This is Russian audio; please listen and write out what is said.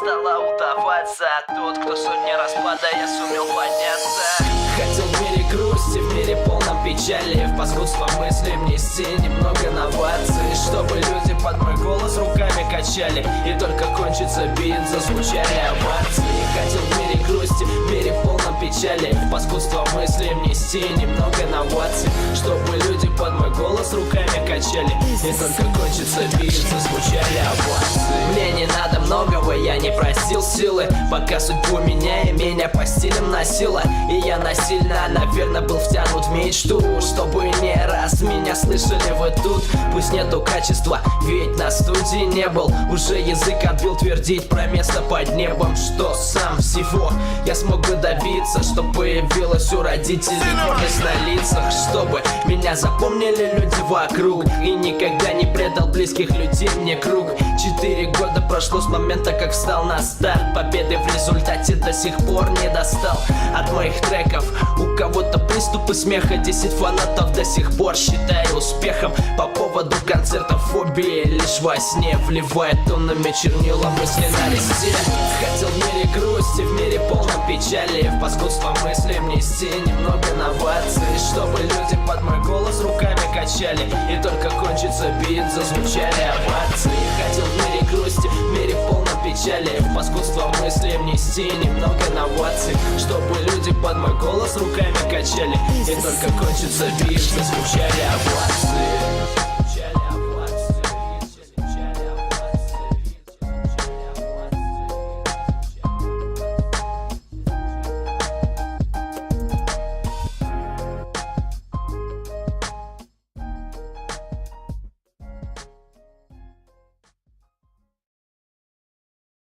стала удаваться, а тот, кто сотни раз падая сумел подняться. Хотел в мире грусти, в мире полном печали, в паскудство мысли внести немного новаций, чтобы люди под мой голос руками качали, и только кончится бит, зазвучали овации. Хотел в мире грусти, в мире полном печали, в паскудство мысли внести немного новаций, чтобы люди под мой голос руками качали, и только кончится бит, зазвучали овации. Мне не надо многого, я не просил силы, пока судьбу меня по стилям носила, и я насильно, наверное, был втянут в мечту, чтобы не раз меня слышали вы тут. Пусть нету качества, ведь на студии не был, уже язык отбил твердить про место под небом, что сам всего я смог бы добиться, что появилось у родителей гордость на лицах, чтобы меня запомнили люди вокруг, и никогда не предал близких людей мне круг. 4 года прошло с момента, как встал на старт, победы в результате до сих пор не достал. От моих треков у кого-то приступы смеха, 10 фанатов до сих пор считаю успехом. По поводу концертов фобии лишь во сне вливает тоннами чернила мысли на листе. Хотел в мире грусти, в мире полном печали, в паскудство мысли внести немного новаций, чтобы люди под мой голос руками качали, и только кончится бит, зазвучали овации. Хотел в мире грусти, в мире полном печали, в паскудство мысли внести немного новаций, чтобы люди под мой голос руками качали, и только кончится бит, зазвучали овации.